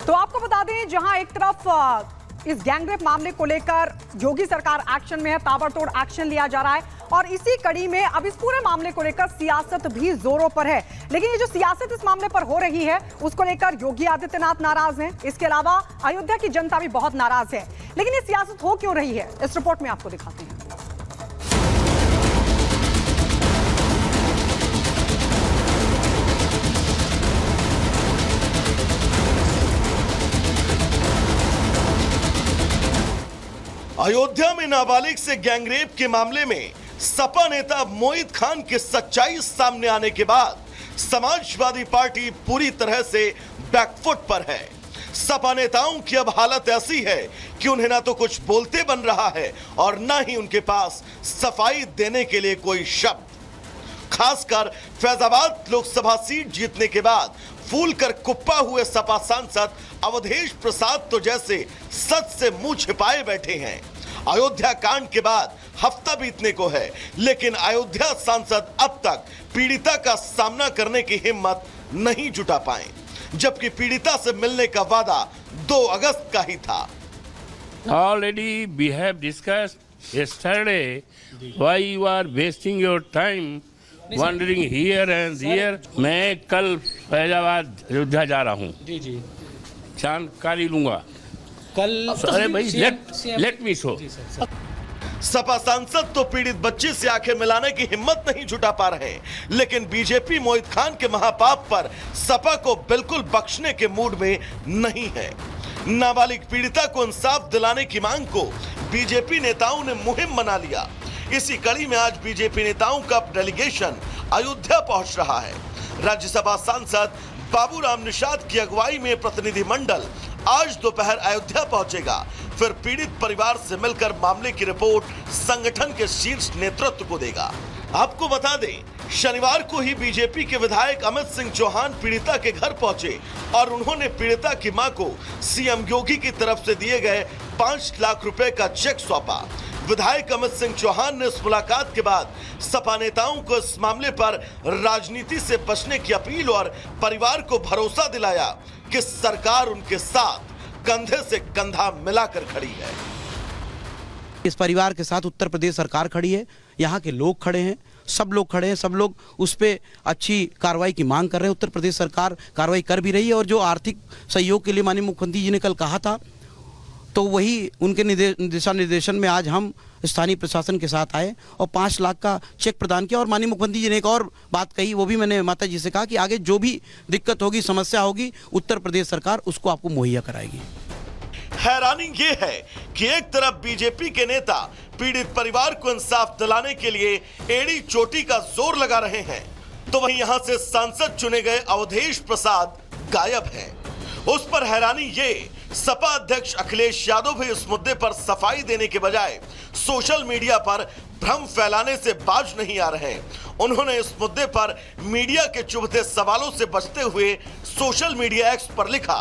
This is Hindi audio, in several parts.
तो आपको बता दें, जहां एक तरफ इस गैंगरेप मामले को लेकर योगी सरकार एक्शन में है, ताबड़तोड़ एक्शन लिया जा रहा है, और इसी कड़ी में अब इस पूरे मामले को लेकर सियासत भी जोरों पर है। लेकिन ये जो सियासत इस मामले पर हो रही है, उसको लेकर योगी आदित्यनाथ नाराज हैं। इसके अलावा अयोध्या की जनता भी बहुत नाराज है। लेकिन ये सियासत हो क्यों रही है, इस रिपोर्ट में आपको दिखाते हैं। अयोध्या में नाबालिग से गैंगरेप के मामले में सपा नेता मोहित खान की सच्चाई सामने आने के बाद समाजवादी पार्टी पूरी तरह से बैकफुट पर है। सपा नेताओं की अब हालत ऐसी है कि उन्हें ना तो कुछ बोलते बन रहा है और ना ही उनके पास सफाई देने के लिए कोई शब्द। खासकर फैजाबाद लोकसभा सीट जीतने के बाद फूल कर कुप्पा हुए सपा सांसद अवधेश प्रसाद तो जैसे सच से मुंह छिपाए बैठे हैं। अयोध्या कांड के बाद हफ्ता बीतने को है, लेकिन अयोध्या सांसद अब तक पीड़िता का सामना करने की हिम्मत नहीं जुटा पाए, जबकि पीड़िता से मिलने का वादा 2 अगस्त का ही था। Already we have discussed yesterday why you are wasting your time wandering here and there। मैं कल फैजाबाद अयोध्या जा रहा हूँ, जी जानकारी लूंगा कल। अरे भाई लेट मी शो। सपा सांसद तो पीड़ित बच्ची से आंखें मिलाने की हिम्मत नहीं जुटा पा रहे, लेकिन बीजेपी मोहित खान के महापाप पर सपा को बिल्कुल बख्शने के मूड में नहीं है। नाबालिग पीड़िता को इंसाफ दिलाने की मांग को बीजेपी नेताओं ने मुहिम बना लिया। इसी कड़ी में आज बीजेपी नेताओं का डेलीगेशन अयोध्या पहुंच रहा है। राज्यसभा सांसद बाबूराम निषाद की अगुवाई में प्रतिनिधिमंडल आज दोपहर अयोध्या पहुंचेगा, फिर पीड़ित परिवार से मिलकर मामले की रिपोर्ट संगठन के शीर्ष नेतृत्व को देगा। आपको बता दें, शनिवार को ही बीजेपी के विधायक अमित सिंह चौहान पीड़िता के घर पहुंचे और उन्होंने पीड़िता की मां को सीएम योगी की तरफ से दिए गए 5 लाख रुपए का चेक सौंपा। विधायक अमित सिंह चौहान ने इस मुलाकात के बाद सपा नेताओं को इस मामले पर राजनीति से बचने की अपील और परिवार को भरोसा दिलाया कि सरकार उनके साथ कंधे से कंधा मिलाकर खड़ी है। इस परिवार के साथ उत्तर प्रदेश सरकार खड़ी है, यहाँ के लोग खड़े हैं, सब लोग खड़े हैं, सब लोग उस पर अच्छी कार्रवाई की मांग कर रहे हैं। उत्तर प्रदेश सरकार कार्रवाई कर भी रही है और जो आर्थिक सहयोग के लिए माननीय मुख्यमंत्री जी ने कल कहा था, तो वही उनके दिशा निर्देशन में आज हम स्थानीय प्रशासन के साथ आए और 5 लाख का चेक प्रदान किया। और माननीय मुख्यमंत्री जी ने एक और बात कही, वो भी मैंने माता जी से कहा कि आगे जो भी दिक्कत होगी, समस्या होगी, उत्तर प्रदेश सरकार उसको आपको मुहैया कराएगी। हैरानी ये है कि एक तरफ बीजेपी के नेता पीड़ित परिवार को इंसाफ दिलाने के लिए एड़ी चोटी का जोर लगा रहे हैं, तो वहीं यहां से सांसद चुने गए अवधेश प्रसाद गायब हैं। उस पर हैरानी ये, सपा अध्यक्ष अखिलेश यादव भी इस मुद्दे पर सफाई देने के बजाय सोशल मीडिया पर भ्रम फैलाने से बाज नहीं आ रहे। उन्होंने इस मुद्दे पर मीडिया के चुभते सवालों से बचते हुए सोशल मीडिया एक्स पर लिखा,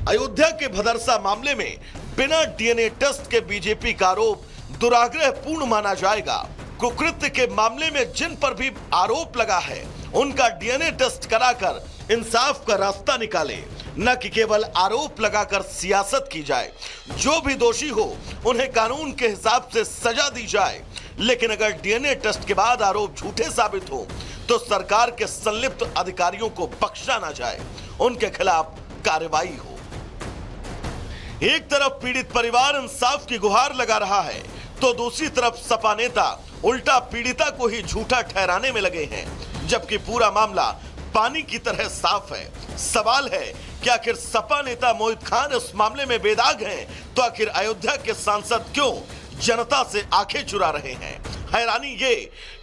अयोध्या के भदरसा मामले में बिना डीएनए टेस्ट के बीजेपी का आरोप दुराग्रह पूर्ण माना जाएगा। कुकृत्य के मामले में जिन पर भी आरोप लगा है, उनका डीएनए टेस्ट कराकर इंसाफ का रास्ता निकाले, न कि केवल आरोप लगाकर सियासत की जाए। जो भी दोषी हो उन्हें कानून के हिसाब से सजा दी जाए, लेकिन अगर डीएनए टेस्ट के बाद आरोप झूठे साबित हो तो सरकार के संलिप्त अधिकारियों को बख्शा ना जाए, उनके खिलाफ कार्रवाई हो। एक तरफ पीड़ित परिवार इंसाफ की गुहार लगा रहा है, तो दूसरी तरफ सपा नेता उल्टा पीड़िता को ही झूठा ठहराने में लगे हैं, जबकि पूरा मामला पानी की तरह साफ है। सवाल है कि आखिर सपा नेता मोहित खान इस मामले में बेदाग हैं, तो आखिर अयोध्या के सांसद क्यों जनता से आंखें चुरा रहे हैं? हैरानी ये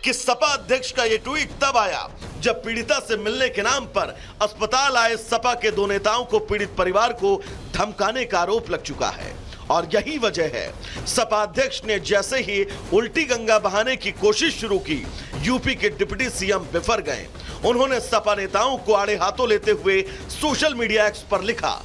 कि सपा अध्यक्ष का ये ट्वीट तब आया जब पीड़िता से मिलने के नाम पर अस्पताल आए सपा के 2 नेताओं को पीड़ित परिवार को धमकाने का आरोप लग चुका है। और यही वजह है, सपा अध्यक्ष ने जैसे ही उल्टी गंगा बहाने की कोशिश शुरू की, यूपी के डिप्टी सीएम बिफर गए। उन्होंने सपा नेताओं को आड़े हाथों लेते हुए सोशल मीडिया एक्स पर लिखा,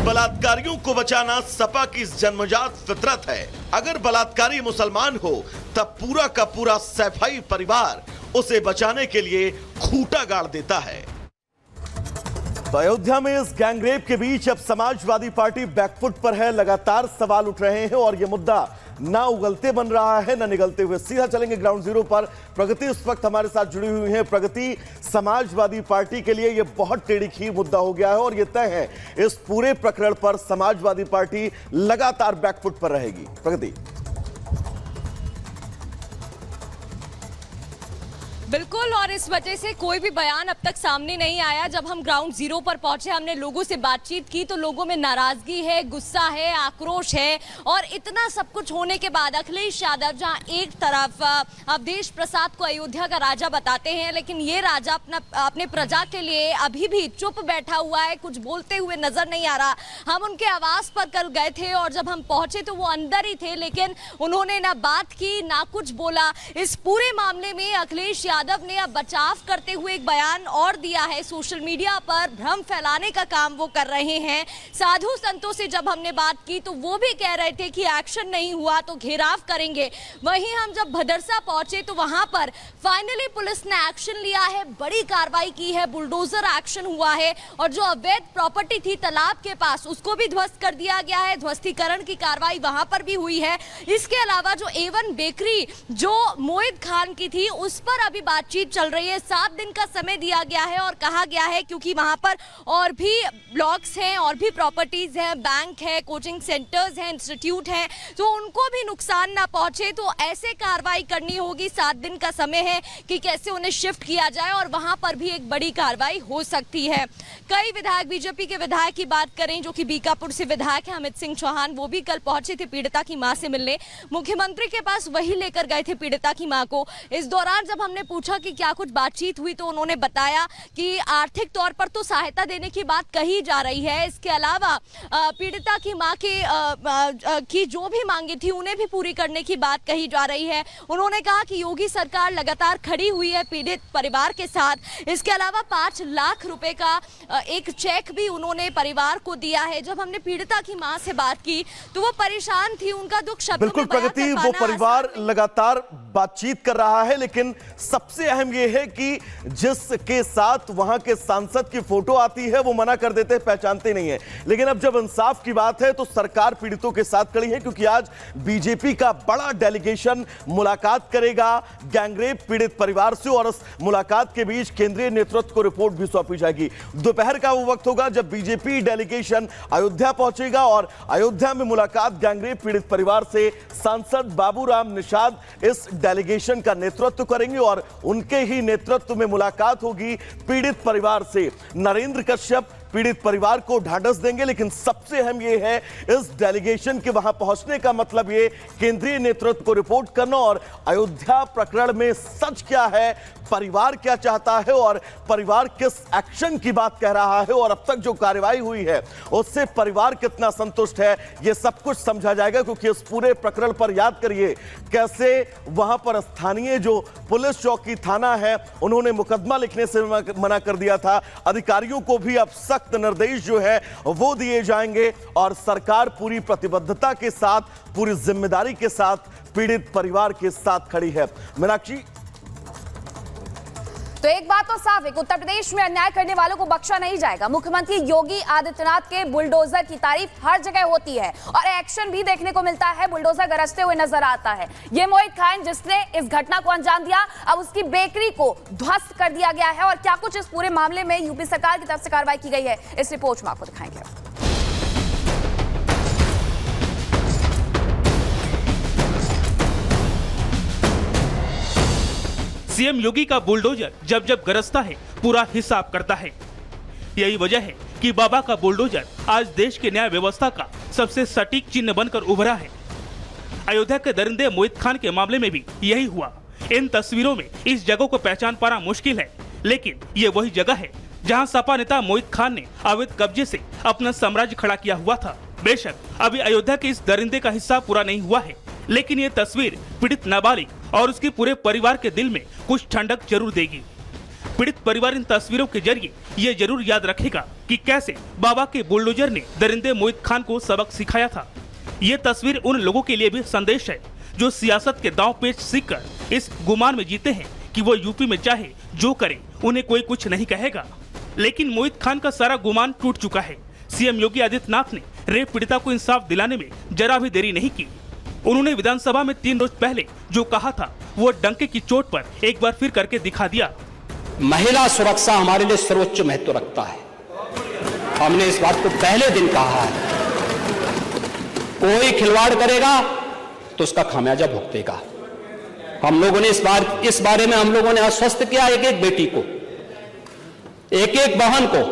बलात्कारियों को बचाना सपा की जन्मजात फितरत है। अगर बलात्कारी मुसलमान हो तब पूरा का पूरा सैफई परिवार उसे बचाने के लिए खूंटा गाड़ देता है। तो अयोध्या में इस गैंगरेप के बीच अब समाजवादी पार्टी बैकफुट पर है। लगातार सवाल उठ रहे हैं और यह मुद्दा ना उगलते बन रहा है ना निगलते हुए। सीधा चलेंगे ग्राउंड जीरो पर। प्रगति इस वक्त हमारे साथ जुड़ी हुई है। प्रगति, समाजवादी पार्टी के लिए यह बहुत टेढ़ी खीर मुद्दा हो गया है और यह तय है इस पूरे प्रकरण पर समाजवादी पार्टी लगातार बैकफुट पर रहेगी। प्रगति। बिल्कुल, और इस वजह से कोई भी बयान अब तक सामने नहीं आया। जब हम ग्राउंड जीरो पर पहुंचे, हमने लोगों से बातचीत की तो लोगों में नाराजगी है, गुस्सा है, आक्रोश है। और इतना सब कुछ होने के बाद अखिलेश यादव जहां एक तरफ अवधेश प्रसाद को अयोध्या का राजा बताते हैं, लेकिन ये राजा अपने प्रजा के लिए अभी भी चुप बैठा हुआ है, कुछ बोलते हुए नजर नहीं आ रहा। हम उनके आवास पर कल गए थे और जब हम पहुंचे तो वो अंदर ही थे, लेकिन उन्होंने ना बात की ना कुछ बोला। इस पूरे मामले में अखिलेश यादव ने अब बचाव करते हुए एक बयान और दिया है। सोशल मीडिया पर भ्रम फैलाने का काम वो कर रहे हैं। साधु संतों से जब हमने बात की तो वो भी कह रहे थे कि एक्शन नहीं हुआ तो घेराव करेंगे। वहीं हम जब भदरसा पहुंचे तो वहां पर फाइनली पुलिस ने एक्शन लिया है, बड़ी कार्रवाई की है, बुलडोजर एक्शन हुआ है और जो अवैध प्रॉपर्टी थी तालाब के पास उसको भी ध्वस्त कर दिया गया है। ध्वस्तीकरण की कार्रवाई वहां पर भी हुई है। इसके अलावा जो A1 बेकरी जो मोहित खान की थी उस पर अभी बातचीत चल रही है। 7 दिन का समय दिया गया है और कहा गया है क्योंकि वहां पर और भी ब्लॉक्स हैं और भी प्रॉपर्टीज हैं, बैंक है, कोचिंग सेंटर्स हैं, इंस्टीट्यूट हैं, तो उनको भी नुकसान ना पहुंचे तो ऐसे कार्रवाई करनी होगी। 7 दिन का समय है कि कैसे उन्हें शिफ्ट किया जाए और वहां पर भी एक बड़ी कार्रवाई हो सकती है। कई विधायक, बीजेपी के विधायक की बात करें जो कि बीकापुर से विधायक है अमित सिंह चौहान, वो भी कल पहुंचे थे पीड़िता की मां से मिलने। मुख्यमंत्री के पास वही लेकर गए थे पीड़िता की मां को। इस दौरान जब हमने पूछा कि क्या कुछ बातचीत हुई तो उन्होंने बताया कि आर्थिक तौर पर तो सहायता देने की बात कही जा रही है। इसके अलावा पीड़िता की मां की जो भी मांगे थी उन्हें भी पूरी करने की बात कही जा रही है। उन्होंने कहा कि योगी सरकार लगातार खड़ी हुई है पीड़ित परिवार के साथ। इसके अलावा 5 लाख रुपए का एक चेक भी उन्होंने परिवार को दिया है। जब हमने पीड़िता की मां से बात की तो वो परेशान थी, उनका दुख शब्दों में बिल्कुल प्रगति, वो परिवार लगातार बातचीत कर रहा है, लेकिन सबसे अहम यह है कि जिसके साथ वहां के सांसद की फोटो आती है वो मना कर देते हैं, पहचानते नहीं है। लेकिन अब जब इंसाफ की बात है तो सरकार पीड़ितों के साथ खड़ी है, क्योंकि आज बीजेपी का बड़ा डेलीगेशन मुलाकात करेगा गैंगरेप पीड़ित परिवार से और उस मुलाकात के बीच केंद्रीय नेतृत्व को रिपोर्ट भी सौंपी जाएगी। दोपहर का वो वक्त होगा जब बीजेपी डेलीगेशन अयोध्या पहुंचेगा और अयोध्या में मुलाकात गैंगरेप पीड़ित परिवार से सांसद बाबूराम निषाद इस डेलीगेशन का नेतृत्व करेंगे और उनके ही नेतृत्व में मुलाकात होगी पीड़ित परिवार से। नरेंद्र कश्यप पीड़ित परिवार को ढांढस देंगे, लेकिन सबसे अहम यह है इस डेलीगेशन के वहां पहुंचने का मतलब ये केंद्रीय नेतृत्व को रिपोर्ट करना और अयोध्या प्रकरण में सच क्या है, परिवार क्या चाहता है और परिवार किस एक्शन की बात कह रहा है और अब तक जो कार्रवाई हुई है उससे परिवार कितना संतुष्ट है, यह सब कुछ समझा जाएगा। क्योंकि इस पूरे प्रकरण पर याद करिए कैसे वहां पर स्थानीय जो पुलिस चौकी थाना है उन्होंने मुकदमा लिखने से मना कर दिया था। अधिकारियों को भी अब सख्त निर्देश जो है वो दिए जाएंगे और सरकार पूरी प्रतिबद्धता के साथ, पूरी जिम्मेदारी के साथ पीड़ित परिवार के साथ खड़ी है। मीनाक्षी, तो एक बात तो साफ है कि उत्तर प्रदेश में अन्याय करने वालों को बख्शा नहीं जाएगा। मुख्यमंत्री योगी आदित्यनाथ के बुलडोजर की तारीफ हर जगह होती है और एक्शन भी देखने को मिलता है, बुलडोजर गरजते हुए नजर आता है। ये मोहित खान जिसने इस घटना को अंजाम दिया, अब उसकी बेकरी को ध्वस्त कर दिया गया है और क्या कुछ इस पूरे मामले में यूपी सरकार की तरफ से कार्रवाई की गई है, इस रिपोर्ट में आपको दिखाएंगे। सीएम योगी का बुलडोजर जब जब गरजता है पूरा हिसाब करता है। यही वजह है कि बाबा का बुलडोजर आज देश के न्याय व्यवस्था का सबसे सटीक चिन्ह बनकर उभरा है। अयोध्या के दरिंदे मोहित खान के मामले में भी यही हुआ। इन तस्वीरों में इस जगह को पहचान पाना मुश्किल है, लेकिन ये वही जगह है जहां सपा नेता मोहित खान ने अवैध कब्जे से अपना साम्राज्य खड़ा किया हुआ था। बेशक अभी अयोध्या के इस दरिंदे का हिस्सा पूरा नहीं हुआ है, लेकिन ये तस्वीर पीड़ित नाबालिग और उसके पूरे परिवार के दिल में कुछ ठंडक जरूर देगी। पीड़ित परिवार इन तस्वीरों के जरिए ये जरूर याद रखेगा कि कैसे बाबा के बुलडोजर ने दरिंदे मोहित खान को सबक सिखाया था। ये तस्वीर उन लोगों के लिए भी संदेश है जो सियासत के दांव पेच सीखकर इस गुमान में जीते हैं कि वो यूपी में चाहे जो करे उन्हें कोई कुछ नहीं कहेगा। लेकिन मोहित खान का सारा गुमान टूट चुका है। सीएम योगी आदित्यनाथ ने रेप पीड़िता को इंसाफ दिलाने में जरा भी देरी नहीं की। उन्होंने विधानसभा में 3 रोज पहले जो कहा था वो डंके की चोट पर एक बार फिर करके दिखा दिया। महिला सुरक्षा हमारे लिए सर्वोच्च महत्व रखता है। हमने इस बात को पहले दिन कहा है, कोई खिलवाड़ करेगा तो उसका खामियाजा भुगतेगा। हम लोगों ने इस बारे में हम लोगों ने आश्वस्त किया एक एक बेटी को, एक एक बहन को